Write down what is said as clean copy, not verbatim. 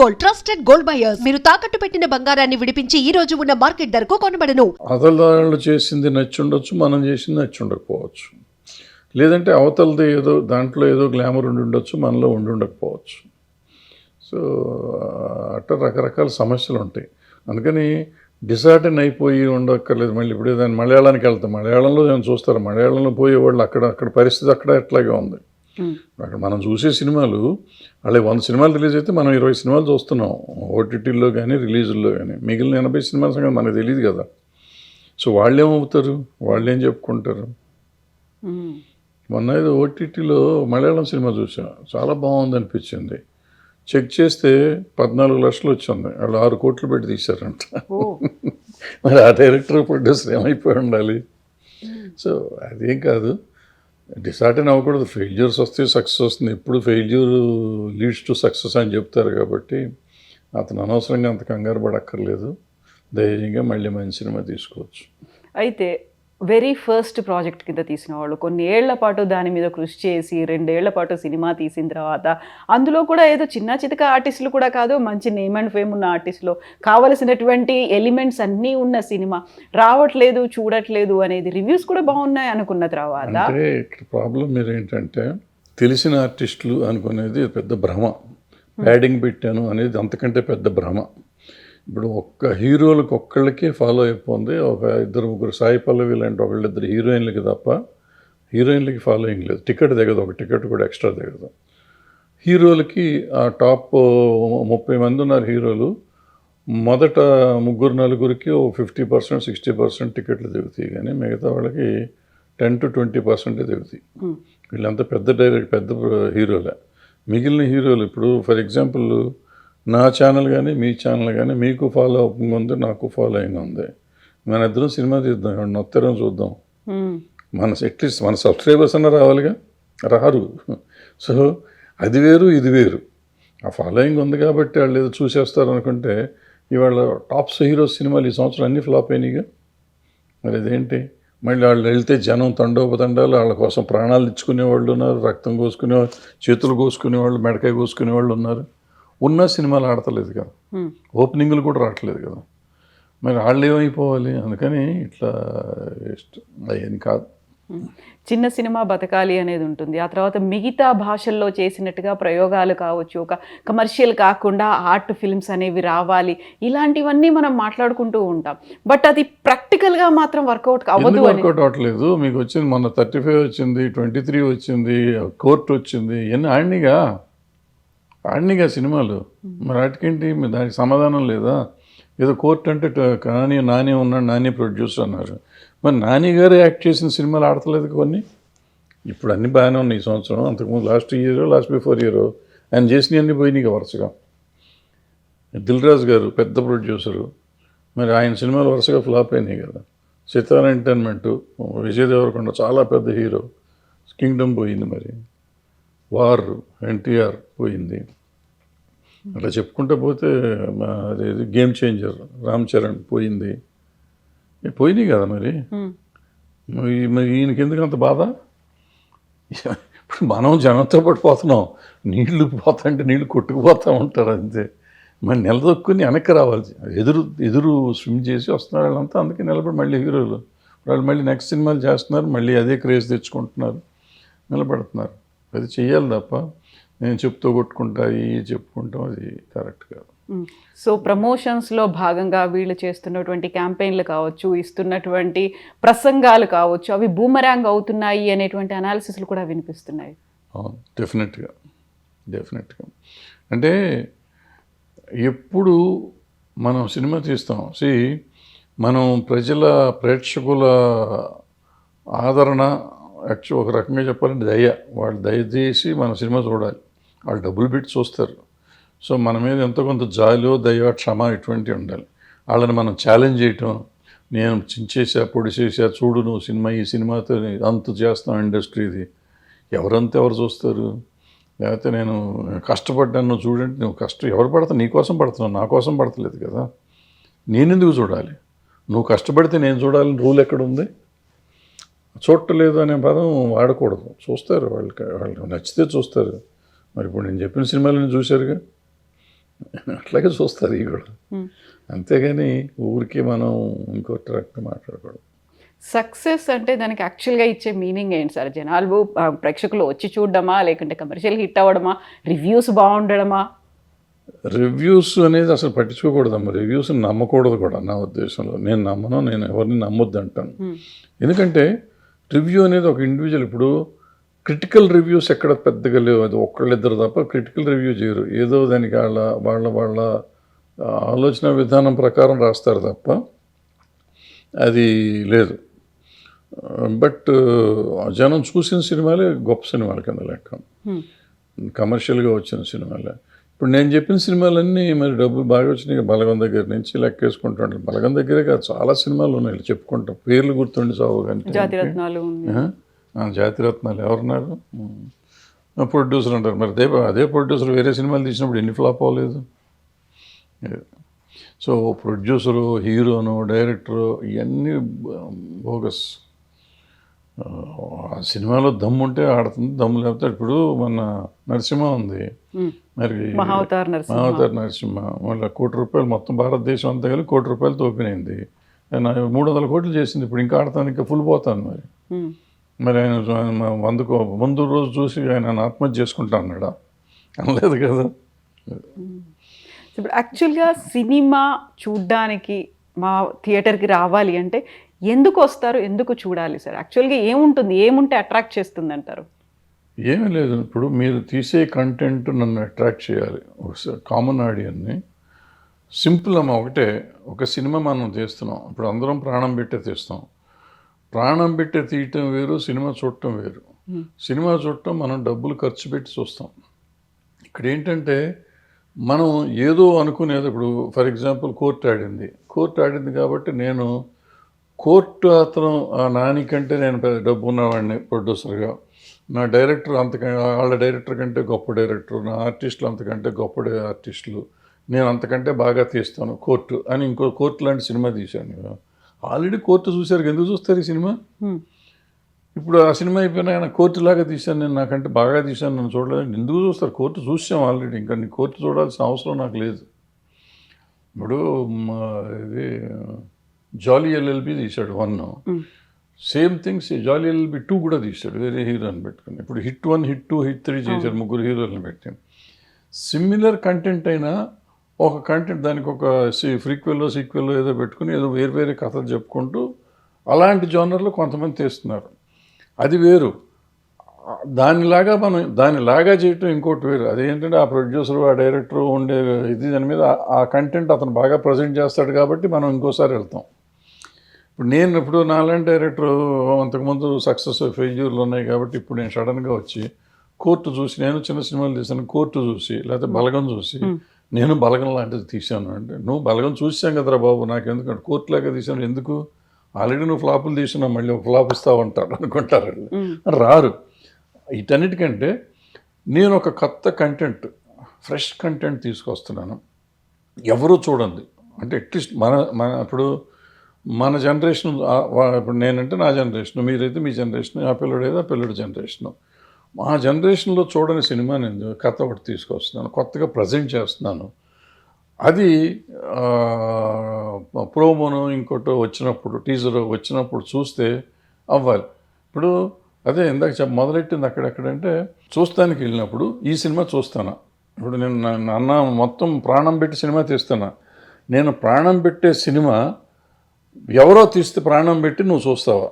Gold, trusted gold buyers. మీరు తాకట్టు పెట్టిన బంగారాన్ని విడిపించి ఈ రోజు ఉన్న మార్కెట్ ధరకు కొనబడను. అవతల చేసింది నచ్చి ఉండొచ్చు, మనం చేసింది నచ్చి ఉండకపోవచ్చు. లేదంటే అవతలది ఏదో దాంట్లో ఏదో గ్లామర్ ఉండి ఉండొచ్చు, మనలో ఉండి ఉండకపోవచ్చు. సో అట్లా రకరకాల సమస్యలు ఉంటాయి. అందుకని డిసార్టన్ అయిపోయి ఉండక్కర్లేదు. మళ్ళీ ఇప్పుడు దాన్ని మలయాళానికి వెళ్తాం, మలయాళంలో ఏమైనా చూస్తారు, మలయాళంలో పోయేవాళ్ళు అక్కడ పరిస్థితి అక్కడ ఎట్లాగే ఉంది. అక్కడ మనం చూసే సినిమాలు అలాగే 100 సినిమాలు రిలీజ్ అయితే మనం 20 సినిమాలు చూస్తున్నాం ఓటీటీల్లో కానీ రిలీజుల్లో కానీ. మిగిలిన 80 సినిమాల సంగతి మనకు తెలియదు కదా. సో వాళ్ళేమవుతారు, వాళ్ళేం చెప్పుకుంటారు. మొన్న ఏదో ఓటీటీలో మలయాళం సినిమా చూసా, చాలా బాగుంది అనిపించింది. చెక్ చేస్తే 14 లక్షలు వచ్చింది. వాళ్ళు 6 కోట్లు పెట్టి తీశారంట. మరి ఆ డైరెక్టర్ ప్రొడ్యూసర్ ఏమైపోయి ఉండాలి. సో అదేం కాదు, డిసార్టన్ అవ్వకూడదు. ఫెయిల్యూర్స్ వస్తే సక్సెస్ వస్తుంది. ఎప్పుడు ఫెయిల్యూర్ లీడ్స్ టు సక్సెస్ అని చెప్తారు. కాబట్టి అతను అనవసరంగా అంత కంగారు పడక్కర్లేదు. ధైర్యంగా మళ్ళీ మంచి సినిమా తీసుకోవచ్చు. అయితే వెరీ ఫస్ట్ ప్రాజెక్ట్ కింద తీసిన వాళ్ళు కొన్ని ఏళ్ల పాటు దాని మీద కృషి చేసి 2 ఏళ్ల పాటు సినిమా తీసిన తర్వాత అందులో కూడా ఏదో చిన్న చితక ఆర్టిస్టులు కూడా కాదు, మంచి నేమ్ అండ్ ఫేమ్ ఉన్న ఆర్టిస్టులు, కావలసినటువంటి ఎలిమెంట్స్ అన్నీ ఉన్న సినిమా రావట్లేదు, చూడట్లేదు అనేది రివ్యూస్ కూడా బాగున్నాయి అనుకున్న తర్వాత అంటే ఇక్కడ ప్రాబ్లం మీరు ఏంటంటే తెలిసిన ఆర్టిస్టులు అనుకునేది పెద్ద భ్రమ. ప్యాడింగ్ పెట్టాను అనేది అంతకంటే పెద్ద భ్రమ. ఇప్పుడు ఒక్క హీరోలకు ఒక్కళ్ళకే ఫాలో అయిపోయింది. ఒక 2-3 సాయి పల్లవి లాంటి ఒకళ్ళిద్దరు హీరోయిన్లకి తప్ప హీరోయిన్లకి ఫాలోయింగ్ లేదు. టికెట్ దిగదు, ఒక టికెట్ కూడా ఎక్స్ట్రా దిగదు. హీరోలకి ఆ టాప్ 30 మంది ఉన్నారు హీరోలు. మొదట 3-4కి 50%, 60% టికెట్లు దిగుతాయి. కానీ మిగతా వాళ్ళకి 10 to 20% దిగుతాయి. వీళ్ళంతా పెద్ద హీరోలే. మిగిలిన హీరోలు ఇప్పుడు ఫర్ ఎగ్జాంపుల్ నా ఛానల్ కానీ మీ ఛానల్ కానీ మీకు ఫాలో అయింగ్ ఉంది, నాకు ఫాలోయింగ్ ఉంది. మన ఇద్దరం సినిమా తీద్దాం, ఎవరిని వస్తారని చూద్దాం. అట్లీస్ట్ మన సబ్స్క్రైబర్స్ అన్న రావాలిగా, రారు. సో అది వేరు, ఇది వేరు. ఆ ఫాలోయింగ్ ఉంది కాబట్టి వాళ్ళు ఏదో చూసేస్తారు అనుకుంటే ఇవాళ టాప్స్ హీరోస్ సినిమాలు ఈ సంవత్సరం అన్నీ ఫ్లాప్ అయినాయిగా. మరి అదేంటి, మళ్ళీ వాళ్ళు వెళ్తే జనం తండోపతండాలు, వాళ్ళ కోసం ప్రాణాలు ఇచ్చుకునే వాళ్ళు ఉన్నారు, రక్తం కోసుకునేవాళ్ళు, చేతులు కోసుకునేవాళ్ళు, మెడకాయ కోసుకునేవాళ్ళు ఉన్నారు. ఉన్న సినిమాలు ఆడతలేదు కదా, ఓపెనింగ్లు కూడా రావట్లేదు కదా. మరి వాళ్ళు ఏమైపోవాలి. అందుకని ఇట్లా అయ్యేది కాదు. చిన్న సినిమా బతకాలి అనేది ఉంటుంది. ఆ తర్వాత మిగతా భాషల్లో చేసినట్టుగా ప్రయోగాలు కావచ్చు, ఒక కమర్షియల్ కాకుండా ఆర్ట్ ఫిల్మ్స్ అనేవి రావాలి, ఇలాంటివన్నీ మనం మాట్లాడుకుంటూ ఉంటాం. బట్ అది ప్రాక్టికల్గా మాత్రం వర్కౌట్ అవ్వదు. వర్కౌట్ అవ్వట్లేదు. మీకు వచ్చింది మొన్న 35 వచ్చింది, 23 వచ్చింది, కోర్టు వచ్చింది, ఇవన్నీ ఆడినిగా సినిమాలు. మరి వాటికేంటి, దానికి సమాధానం లేదా? ఏదో కోర్టు అంటే నాని ఉన్నాడు, నాని ప్రొడ్యూసర్ అన్నారు. మరి నాని గారు యాక్ట్ చేసిన సినిమాలు ఆడతలేదు కొన్ని. ఇప్పుడు అన్నీ బాగానే ఉన్నాయి ఈ సంవత్సరం. అంతకుముందు లాస్ట్ బిఫోర్ ఇయర్ ఆయన చేసినవన్నీ పోయినాయి వరుసగా. దిల్ రాజు గారు పెద్ద ప్రొడ్యూసరు, మరి ఆయన సినిమాలు వరుసగా ఫ్లాప్ అయినాయి కదా. సితారా ఎంటర్టైన్మెంట్, విజయ్ దేవరకొండ చాలా పెద్ద హీరో, కింగ్డమ్ పోయింది. మరి వార్, ఎన్టీఆర్ పోయింది. అట్లా చెప్పుకుంటూ పోతే అదేది గేమ్ చేంజర్, రామ్ చరణ్ పోయింది. పోయినాయి కదా. మరి ఈయనకి ఎందుకు అంత బాధ? ఇప్పుడు మనం జనంతో పాటు పోతున్నాం, నీళ్లు పోతాంటే నీళ్లు కొట్టుకుపోతూ ఉంటారు అంతే. మరి నిలదొక్కుని వెనక్కి రావాలి. ఎదురు స్విమ్ చేసి వస్తున్నారు వాళ్ళంతా. అందుకే నిలబడి మళ్ళీ హీరోలు వాళ్ళు మళ్ళీ నెక్స్ట్ సినిమాలు చేస్తున్నారు, మళ్ళీ అదే క్రేజ్ తెచ్చుకుంటున్నారు, నిలబడుతున్నారు. అది చెయ్యాలి తప్ప నేను చెప్తూ కొట్టుకుంటా చెప్పుకుంటాం, అది కరెక్ట్ కాదు. సో ప్రమోషన్స్లో భాగంగా వీళ్ళు చేస్తున్నటువంటి క్యాంపెయిన్లు కావచ్చు, ఇస్తున్నటువంటి ప్రసంగాలు కావచ్చు, అవి బూమరాంగ్ అవుతున్నాయి అనేటువంటి అనాలిసిస్లు కూడా వినిపిస్తున్నాయి. అవును, డెఫినెట్గా. అంటే ఎప్పుడు మనం సినిమా తీస్తాం, మనం ప్రేక్షకుల ఆదరణ, ఒక రకంగా చెప్పాలంటే వాళ్ళు దయచేసి మన సినిమా చూడాలి. వాళ్ళు డబ్బులు పెట్టి చూస్తారు. సో మన మీద ఎంతో కొంత జాలియో, దయ, క్షమ ఇటువంటివి ఉండాలి. వాళ్ళని మనం ఛాలెంజ్ చేయటం, నేను చించేసా, పొడిచేసా, చూడు నువ్వు సినిమా, ఈ సినిమాతో అంత చేస్తాం ఇండస్ట్రీది, ఎవరు చూస్తారు? లేకపోతే నేను కష్టపడ్డాను, నువ్వు చూడండి, నువ్వు ఎవరు పడతావు? నీ కోసం పడుతున్నావు, నా కోసం పడతలేదు కదా. నేనెందుకు చూడాలి? నువ్వు కష్టపడితే నేను చూడాలని రూల్ ఎక్కడుంది? చూడలేదు అనే పదం వాడకూడదు. చూస్తారు, వాళ్ళకి నచ్చితే చూస్తారు. మరి ఇప్పుడు నేను చెప్పిన సినిమాలను చూశారుగా. అట్లాగే చూస్తారు ఇవి కూడా. అంతేగాని ఊరికి మనం ఇంకో ట్రాక్ మాట్లాడకూడదు. సక్సెస్ అంటే దానికి యాక్చువల్గా ఇచ్చే మీనింగ్ ఏంటి సార్? జనాలు ప్రేక్షకులు వచ్చి చూడడమా, లేకుంటే కమర్షియల్ హిట్ అవ్వడమా, రివ్యూస్ బాగుండడమా? రివ్యూస్ అనేది అసలు పట్టించుకోకూడదమ్మా. రివ్యూస్ నమ్మకూడదు కూడా నా ఉద్దేశంలో. నేను నమ్మను, నేను ఎవరిని నమ్మొద్దు అంటాను. ఎందుకంటే రివ్యూ అనేది ఒక ఇండివిజువల్. ఇప్పుడు క్రిటికల్ రివ్యూస్ ఎక్కడ పెద్దగా లేవు. అది ఒక్కళ్ళిద్దరు తప్ప క్రిటికల్ రివ్యూ చేయరు. ఏదో దానికి వాళ్ళ ఆలోచన విధానం ప్రకారం రాస్తారు తప్ప అది లేదు. బట్ జనం చూసిన సినిమాలే గొప్ప సినిమాల కింద లెక్క, కమర్షియల్గా వచ్చిన సినిమాలే. ఇప్పుడు నేను చెప్పిన సినిమాలన్నీ మరి డబ్బులు బాగా వచ్చినాయి. బలగం దగ్గర నుంచి లెక్కేసుకుంటాను. బలగం దగ్గరే కాదు, చాలా సినిమాలు ఉన్నాయి చెప్పుకుంటాం. పేర్లు గుర్తుండి సాగు కానీ జాతిరత్నాలు జాతిరత్నాలు ఎవరున్నారు? ప్రొడ్యూసర్ అంటారు. మరి అదే ప్రొడ్యూసర్ వేరే సినిమాలు తీసినప్పుడు ఎన్ని ఫ్లాప్ అవ్వలేదు? సో ప్రొడ్యూసరు, హీరోను, డైరెక్టరు ఇవన్నీ బోగస్. ఆ సినిమాలో దమ్ము ఉంటే ఆడుతుంది, దమ్ము లేకపోతే. ఇప్పుడు మన నరసింహ ఉంది, మరి మహావతార్ నరసింహ మళ్ళీ ₹1,00,00,000 మొత్తం భారతదేశం అంతా కలిసి ₹1,00,00,000 తోపినైంది. 300 కోట్లు చేసింది. ఇప్పుడు ఇంకా ఆడతాను, ఇంకా ఫుల్ పోతాను. మరి ఆయన 100 ముందు రోజు చూసి ఆయన ఆత్మహత్య చేసుకుంటా అన్నాడా? అనలేదు కదా. ఇప్పుడు యాక్చువల్గా సినిమా చూడ్డానికి మా థియేటర్కి రావాలి అంటే ఎందుకు వస్తారు, ఎందుకు చూడాలి సార్? యాక్చువల్గా ఏముంటే అట్రాక్ట్ చేస్తుంది అంటారు? ఏమీ లేదు. ఇప్పుడు మీరు తీసే కంటెంట్ నన్ను అట్రాక్ట్ చేయాలి, కామన్ ఆడియన్ని. సింపుల్ అమ్మ. ఒక సినిమా మనం తీస్తున్నాం. ఇప్పుడు అందరం ప్రాణం పెట్టే తీస్తాం. ప్రాణం పెట్టే తీయటం వేరు, సినిమా చూడటం వేరు. సినిమా చూడటం మనం డబ్బులు ఖర్చు పెట్టి చూస్తాం. ఇక్కడ ఏంటంటే మనం ఏదో అనుకునేది. ఇప్పుడు ఫర్ ఎగ్జాంపుల్ కోర్టు ఆడింది కాబట్టి నేను కోర్టు అతను నాని కంటే నేను డబ్బు ఉన్నవాడిని ప్రొడ్యూసర్గా. నా డైరెక్టర్ వాళ్ళ డైరెక్టర్ కంటే గొప్ప డైరెక్టర్, నా ఆర్టిస్టులు అంతకంటే గొప్ప ఆర్టిస్టులు, నేను అంతకంటే బాగా తీస్తాను కోర్టు అని ఇంకో కోర్టు లాంటి సినిమా తీశాను. ఆల్రెడీ కోర్టు చూశారు, ఎందుకు చూస్తారు ఈ సినిమా? ఇప్పుడు ఆ సినిమా అయిపోయినా ఆయన కోర్టులాగా తీశాను, నేను నాకంటే బాగా తీశాను, నన్ను చూడలేదు, ఎందుకు చూస్తారు? కోర్టు చూసాం ఆల్రెడీ, ఇంకా నీ కోర్టు చూడాల్సిన అవసరం నాకు లేదు. ఇప్పుడు ఇది జాలీ ఎల్ఎల్బి తీశాడు 1, సేమ్ థింగ్స్ జాలీ ఎల్ఎల్బి 2 కూడా తీశాడు వేరే హీరోని పెట్టుకుని. ఇప్పుడు హిట్ 1, హిట్ 2, హిట్ 3 చేశారు, 3 హీరోలను పెట్టి. సిమిలర్ కంటెంట్ అయినా ఒక కంటెంట్ దానికి ఒక సీక్వెల్లో ఏదో పెట్టుకుని ఏదో వేరే కథలు చెప్పుకుంటూ అలాంటి జోనర్లో కొంతమంది తీస్తున్నారు. అది వేరు. దానిలాగా చేయటం ఇంకోటి వేరు. అదేంటంటే ఆ ప్రొడ్యూసర్, ఆ డైరెక్టర్ ఉండే దాని మీద ఆ కంటెంట్ అతను బాగా ప్రజెంట్ చేస్తాడు కాబట్టి మనం ఇంకోసారి వెళ్తాం. ఇప్పుడు నాలాంటి డైరెక్టర్ అంతకుముందు సక్సెస్ ఫెయిల్యూర్లు ఉన్నాయి కాబట్టి ఇప్పుడు నేను సడన్గా వచ్చి కోర్టు చూసి, నేను చిన్న సినిమాలు తీసాను, కోర్టు చూసి లేకపోతే బలగం చూసి నేను బలగం లాంటిది తీశాను అంటే, నువ్వు బలగం చూసాం కదరా బాబు, నాకెందుకంటే కోర్టులాగా తీసాను ఎందుకు? ఆల్రెడీ నువ్వు ఫ్లాపులు తీసినావు, మళ్ళీ ఒక ఫ్లాప్ ఇస్తావు అంటారు అనుకుంటారు. రారు. వీటన్నిటికంటే నేను ఒక కొత్త కంటెంట్, ఫ్రెష్ కంటెంట్ తీసుకొస్తున్నాను, ఎవరూ చూడండి. అంటే అట్లీస్ట్ ఇప్పుడు మన జనరేషన్, ఇప్పుడు నేనంటే నా జనరేషన్, మీరైతే మీ జనరేషన్, ఆ పిల్లడైతే ఆ పిల్లడి జనరేషను. మా జనరేషన్లో చూడని సినిమా నేను కథ ఒకటి తీసుకొస్తున్నాను, కొత్తగా ప్రజెంట్ చేస్తున్నాను. అది ప్రోమోను ఇంకోటి వచ్చినప్పుడు, టీజర్ వచ్చినప్పుడు చూస్తే అవ్వాలి. ఇప్పుడు అదే ఇందాక మొదలెట్టింది అక్కడెక్కడంటే, చూస్తానికి వెళ్ళినప్పుడు ఈ సినిమా చూస్తాను. ఇప్పుడు నేను అన్న మొత్తం ప్రాణం పెట్టి సినిమా తీస్తున్నా. నేను ప్రాణం పెట్టే సినిమా ఎవరో తీస్తే ప్రాణం పెట్టి నువ్వు చూస్తావా?